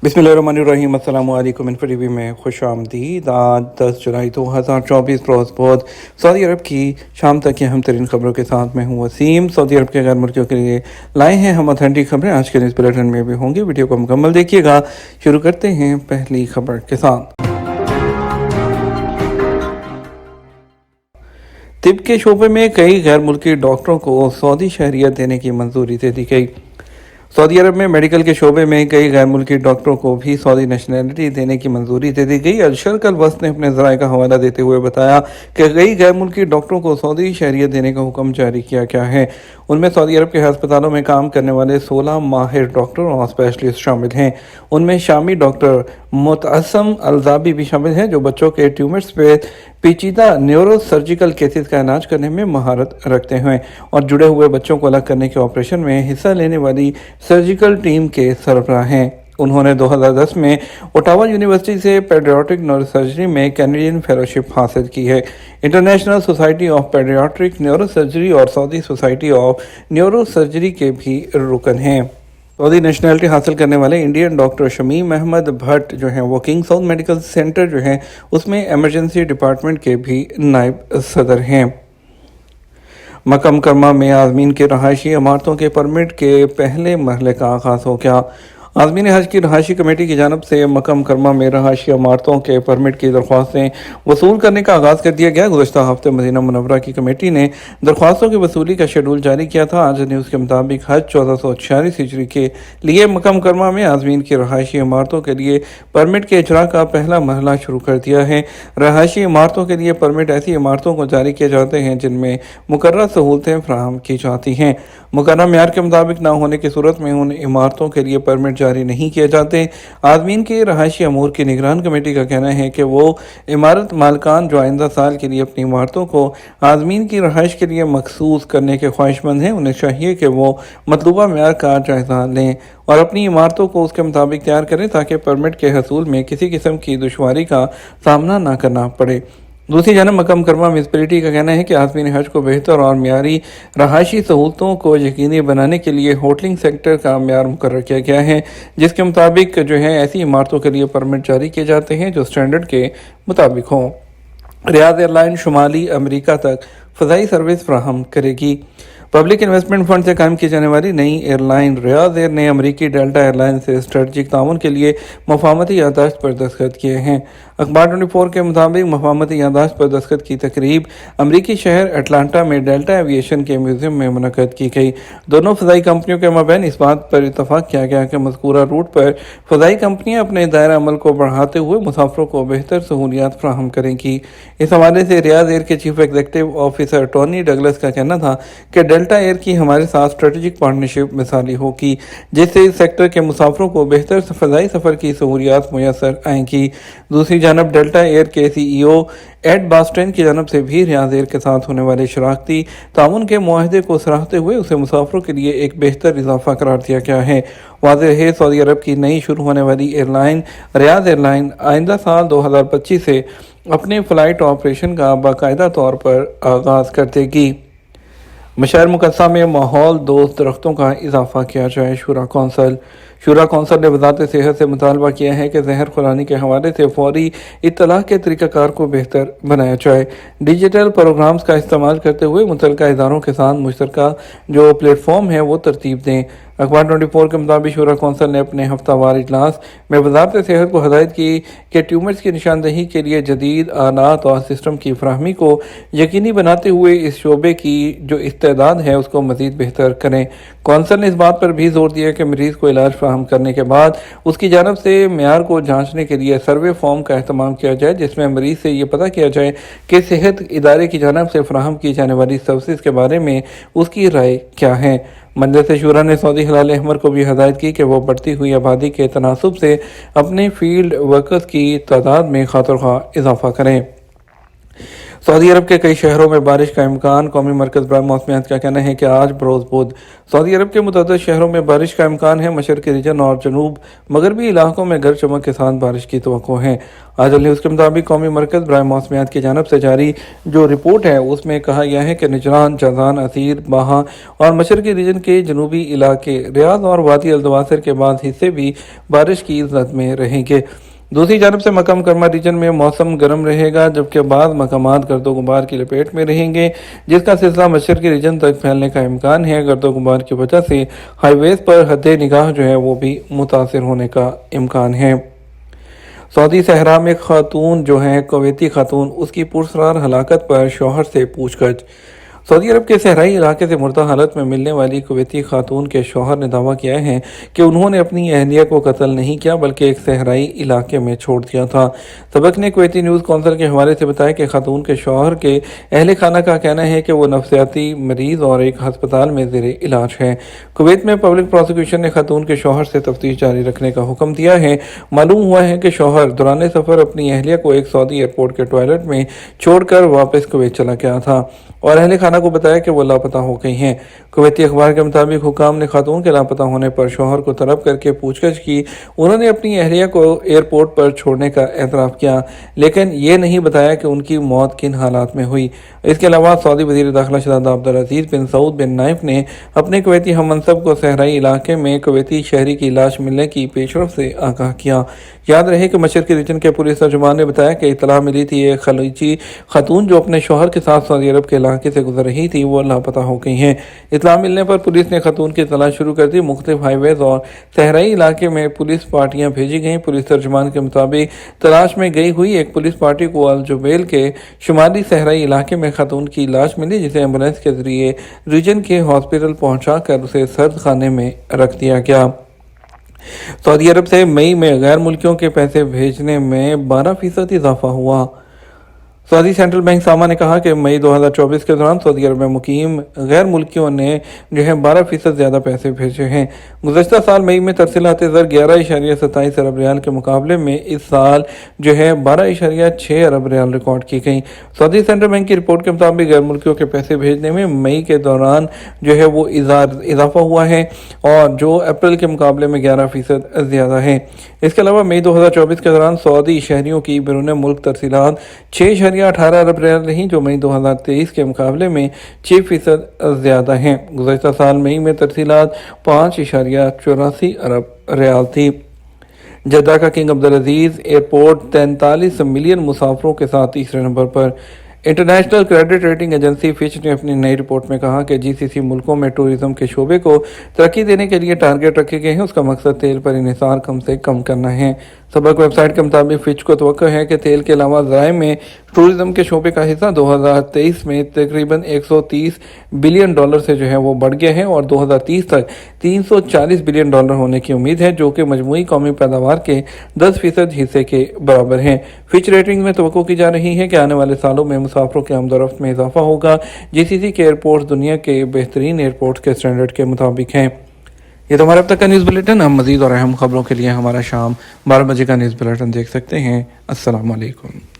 बिस्मिल्लाहिर्रहमानिर्रहीम। अस्सलाम वालेकुम। इन्फो टीवी में खुश आमदीद। आज 10 जुलाई 2024 रोज़ बहुत सऊदी अरब की शाम तक की अहम तरीन खबरों के साथ मैं हूँ वसीम। सऊदी अरब के गैर मुल्कियों के लिए लाए हैं हम ऑथेंटिक खबरें। आज के न्यूज़ बुलेटिन में भी होंगी, वीडियो को मुकम्मल देखिएगा। शुरू करते हैं पहली खबर के साथ। तिब के शोबे में कई गैर मुल्की डॉक्टरों को सऊदी शहरियत देने की मंजूरी दे दी गई। सऊदी अरब में मेडिकल के शोबे में कई गैर मुल्की डॉक्टरों को भी सऊदी नेशनलिटी देने की मंजूरी दे दी गई। अलशर्क अल वस्त ने अपने ज़राए का हवाला देते हुए बताया कि कई गैर मुल्की डॉक्टरों को सऊदी शहरियत देने का हुक्म जारी किया गया है। उनमें सऊदी अरब के अस्पतालों में काम करने वाले 16 माहिर डॉक्टर और स्पेशलिस्ट शामिल हैं। उनमें शामी डॉक्टर मुतअस्सम अलजाबी भी शामिल हैं, जो बच्चों के ट्यूमर्स पे पेचीदा न्यूरो सर्जिकल केसेस का इलाज करने में महारत रखते हैं और जुड़े हुए बच्चों को अलग करने के ऑपरेशन में हिस्सा लेने वाली सर्जिकल टीम के सरबराह हैं। उन्होंने 2010 में ओटावा यूनिवर्सिटी से पेडियाट्रिक न्यूरोसर्जरी में कैनेडियन फेलोशिप हासिल की है। International society of paediatric neurosurgery और सऊदी सोसाइटी ऑफ न्यूरोसर्जरी के भी रुकन हैं। सऊदी नेशनलिटी हासिल करने वाले इंडियन डॉक्टर शमीम अहमद भट्ट जो हैं वो किंग साउथ मेडिकल सेंटर जो है उसमें एमरजेंसी डिपार्टमेंट के भी नायब सदर हैं। मक्का मुकर्रमा में आज़मीन के रहायशी इमारतों के परमिट के पहले मरहले का आगाज़ हो गया। आज़मीन हज की रहायशी कमेटी की जानब से मक्का मुकर्रमा में रहायशी इमारतों के परमिट की दरख्वास्तें वसूल करने का आगाज़ कर दिया गया। गुज़श्ता हफ्ते मदीना मुनव्वरा की कमेटी ने दरख्वास्तों की वसूली का शेड्यूल जारी किया था। आज न्यूज़ के मुताबिक हज 1446 हिजरी के लिए मक्का मुकर्रमा में आज़मीन की रहायशी इमारतों के लिए परमिट के इजरा का पहला मरहला शुरू कर दिया है। रहायशी इमारतों के लिए परमिट ऐसी इमारतों को जारी किए जाते हैं जिनमें मुकर्रर सहूलतें फराहम की जाती हैं। मुकर्रर मेयार के मुताबिक न होने की सूरत में उन इमारतों के लिए परमिट जारी नहीं किए जाते। आज़मीन के रहायशी अमूर की निगरान कमेटी का कहना है कि वो इमारत मालकान जो आइंदा साल के लिए अपनी इमारतों को आज़मीन की रहायश के लिए मखसूस करने के ख्वाहिशमंद हैं। उन्हें चाहिए कि वो मतलूबा मेयार का जायज़ा लें और अपनी इमारतों को उसके मुताबिक तैयार करें ताकि परमिट के हसूल में किसी किस्म की दुश्वारी का सामना न करना पड़े। दूसरी जानब मक्का मुकर्रमा म्यूनिसिपैलिटी का कहना है कि आज़मीन हज को बेहतर और म्यारी रहायशी सहूलतों को यकीनी बनाने के लिए होटलिंग सेक्टर का म्यार मुकर्रर किया गया है, जिसके मुताबिक जो है ऐसी इमारतों के लिए परमिट जारी किए जाते हैं जो स्टैंडर्ड के मुताबिक हों। रियाद एयरलाइन शुमाली अमेरिका तक फ़ज़ाई सर्विस फराहम करेगी। पब्लिक इन्वेस्टमेंट फंड से कायम की जाने वाली नई एयरलाइन रियाद एयर ने अमेरिकी डेल्टा एयरलाइन से स्ट्रेटजिक ताउन के लिए मफाहमती याददाश्त पर दस्तखत किए हैं। अखबार 24 के मुताबिक मफाहमती याददाश्त पर दस्तखत की तकरीब अमरीकी शहर अटलांटा में डेल्टा एविएशन के म्यूजियम में मुनक़द की गई। दोनों फ़ज़ाई कंपनियों के माबैन इस बात पर इतफ़ाक़ किया गया कि मज़कूरा रूट पर फ़ज़ाई कंपनियाँ अपने दायरा अमल को बढ़ाते हुए मुसाफिरों को बेहतर सहूलियात फराहम करेंगी। इस हवाले से रियाद एयर के chief executive officer Tony Douglas का कहना था कि डेल्टा एयर की हमारे साथ स्ट्रेटेजिक पार्टनरशिप मिसाली होगी, जिससे इस सेक्टर के मुसाफिरों को बेहतर फ़ज़ाई सफ़र की सहूलियात मुयसर आएंगी। दूसरी जानब डेल्टा एयर के CEO एड बास्टेन की जानब से भी रियाद एयर के साथ होने वाले शराकती ताउन के मुआहदे को सराहते हुए उसे मुसाफिरों के लिए एक बेहतर इजाफा करार दिया गया है। वाज़ेह है सऊदी अरब की नई शुरू होने वाली एयरलाइन रियाद एयरलाइन आइंदा साल 2025 से अपने फ़्लाइट ऑपरेशन का बाकायदा तौर पर आगाज़ कर देगी। मशार मुकद्दसा में माहौल दोस्त दरख्तों का इजाफा किया जाए। शूरा कौंसल ने वज़ारत सेहत से मुतालबा किया है कि जहर खुरानी के हवाले से फौरी इत्तला के तरीक़ाकार को बेहतर बनाया जाए। डिजिटल प्रोग्राम्स का इस्तेमाल करते हुए मुतल्लिका इदारों के साथ मुश्तरका जो प्लेटफॉर्म है वो तरतीब दें। अखबार 24 के मुताबिक शूरा कौंसल ने अपने हफ्तावार इजलास में वज़ारत सेहत को हदायत की कि ट्यूमर्स की निशानदही के लिए जदीद आलात और सिस्टम की फराहमी को यकीनी बनाते हुए इस शोबे की जो इस्तेदाद है उसको मज़ीद बेहतर करें। कौंसल ने इस बात पर भी जोर दिया कि मरीज़ को इलाज फराहम करने के बाद उसकी जानब से म्यार को जांचने के लिए सर्वे फॉर्म का अहतमाम किया जाए, जिसमें मरीज़ से ये पता किया जाए कि सेहत इदारे की जानब से फराहम की जाने वाली सर्विस के बारे में उसकी राय क्या है। मजलिस शूरा ने सऊदी हिलाल अहमर को भी हदायत की कि वो बढ़ती हुई आबादी के तनासुब से अपने फील्ड वर्कर्स की तादाद में खातिर ख्वाह इजाफा करें। सऊदी अरब के कई शहरों में बारिश का इम्कान। कौमी मरकज़ बराए मौसमियात का कहना है कि आज बरोज़ बुध सऊदी अरब के मुतअद्दिद शहरों में बारिश का इम्कान है। मशरक़ी रीजन और जनूब मगरबी इलाकों में गरज चमक के साथ बारिश की तवक्को है। आज न्यूज़ के मुताबिक कौमी मरकज़ बराए मौसमियात की जानिब से जारी जो रिपोर्ट है उसमें कहा गया है कि निजरान, जज़ान, असीर, बाहा और मशरक़ी रीजन के जनूबी इलाके, रियाद और वादी अल-दवासिर के बाद हिस्से भी बारिश की ज़द में रहेंगे। दूसरी जानब से मक्का मुकर्रमा रीजन में मौसम गर्म रहेगा, जबकि बाद मकामात गर्दो गुबार की लपेट में रहेंगे, जिसका सिलसिला मशरक़ी रीजन तक फैलने का इम्कान है। गर्दो गुबार की वजह से हाईवेज पर हद निगाह जो है वो भी मुतासिर होने का इम्कान है। सऊदी सहरा में खातून जो है कुवैती खातून, उसकी पुरस्रार हलाकत पर शौहर से पूछगछ। सऊदी अरब के सहराई इलाके से मुर्दा हालत में मिलने वाली कुवैती खातून के शौहर ने दावा किया है कि उन्होंने अपनी अहलिया को कत्ल नहीं किया बल्कि एक सहराई इलाके में छोड़ दिया था। सबक ने कुवैती न्यूज़ कौंसिल के हवाले से बताया कि खातून के शौहर के अहले खाना का कहना है कि वो नफ्सियाती मरीज और एक हस्पताल में ज़ेरे इलाज है। कुवैत में पब्लिक प्रोसिक्यूशन ने खातून के शौहर से तफ्तीश जारी रखने का हुक्म दिया है। मालूम हुआ है कि शौहर दौरान सफ़र अपनी अहलिया को एक सऊदी एयरपोर्ट के टॉयलेट में छोड़कर वापस कुवैत चला गया था और अहले खाना को बताया कि वो लापता हो गई हैं। कुवैती अखबार के मुताबिक हुकाम ने खातून के लापता होने पर शौहर को तलब करके पूछगछ की। उन्होंने अपनी अहलिया को एयरपोर्ट पर छोड़ने का एतराफ़ किया, लेकिन ये नहीं बताया कि उनकी मौत किन हालात में हुई। इसके अलावा सऊदी वज़ीर दाखिला शहज़ादा अब्दुल अज़ीज़ बिन सऊद बिन नाइफ ने अपने कुवैती हममनसब को सहराई इलाके में कुवैती शहरी की लाश मिलने की पेशरफ से आगाह किया। याद रहे कि मशरक़ी रीजन के पुलिस तर्जुमान ने बताया कि इत्तला मिली थी एक खलीजी खातून जो अपने शौहर के साथ सऊदी अरब के इलाके से गुजर रही थी, वो लापता हो गई हैं। इत्तला मिलने पर पुलिस ने खातून की तलाश शुरू कर दी। मुख्तलिफ हाईवेज और सहराई इलाके में पुलिस पार्टियां भेजी गईं। पुलिस तर्जुमान के मुताबिक तलाश में गई हुई एक पुलिस पार्टी को अल जुबैल के शुमाली सहराई इलाके में खातून की लाश मिली, जिसे एम्बुलेंस के जरिए रीजन के हॉस्पिटल पहुंचा कर उसे सर्द खाने में रख दिया गया। सऊदी अरब से मई में गैर मुल्कियों के पैसे भेजने में 12% इजाफा हुआ। सऊदी सेंट्रल बैंक सामा ने कहा कि मई 2024 के दौरान सऊदी अरब में मुकीम गैर मुल्कियों ने जो है 12% ज़्यादा पैसे भेजे हैं। गुज़श्ता साल मई में तरसीलात ज़र 11.27 अरब रियाल के मुकाबले में इस साल जो है 12.6 अरब रियाल रिकॉर्ड की गई। सऊदी सेंट्रल बैंक की रिपोर्ट के मुताबिक गैर मुल्कियों के पैसे भेजने में मई के दौरान जो है वो इजाफा हुआ है और जो अप्रैल के मुकाबले में 11% ज़्यादा है। इसके अलावा मई 2024 के दौरान सऊदी शहरियों की बैरून मुल्क तरसीलात 6.18 अरब रियाल रहीं, जो मई 2023 के मुकाबले में 6% ज़्यादा हैं। गुज़श्ता साल मई में तरसीलात 5.84 अरब रियाल थी। जद्दा का किंग अब्दुल अजीज़ एयरपोर्ट 43 मिलियन मुसाफिरों के साथ तीसरे नंबर पर। International credit rating agency Fitch ने अपनी नई रिपोर्ट में कहा कि जीसीसी मुल्कों में टूरिज्म के शोबे को तरक्की देने के लिए टारगेट रखे गए हैं। उसका मकसद तेल पर इन्हिसार कम से कम करना है। सबक वेबसाइट के मुताबिक फिच को तवक्को है कि तेल के अलावा ज़राए में टूरिज्म के शोबे का हिस्सा 2023 में तकरीबन 130 बिलियन डॉलर से जो है वो बढ़ गया है और 2030 तक 340 बिलियन डॉलर होने की उम्मीद है, जो कि मजमूई कौमी पैदावार के 10% हिस्से के बराबर है। फिच रेटिंग में तवक्को की जा रही है कि आने वाले सालों में मुसाफिरों के आमदोरफ्त में इजाफा होगा। जीसीसी के एयरपोर्ट दुनिया के बेहतरीन एयरपोर्ट के स्टैंडर्ड के मुताबिक हैं। ये तो हमारे अब तक का न्यूज़ बुलेटिन। हम मज़ीद और अहम खबरों के लिए हमारा शाम 12 बजे का न्यूज़ बुलेटिन देख सकते हैं। अस्सलाम वालेकुम।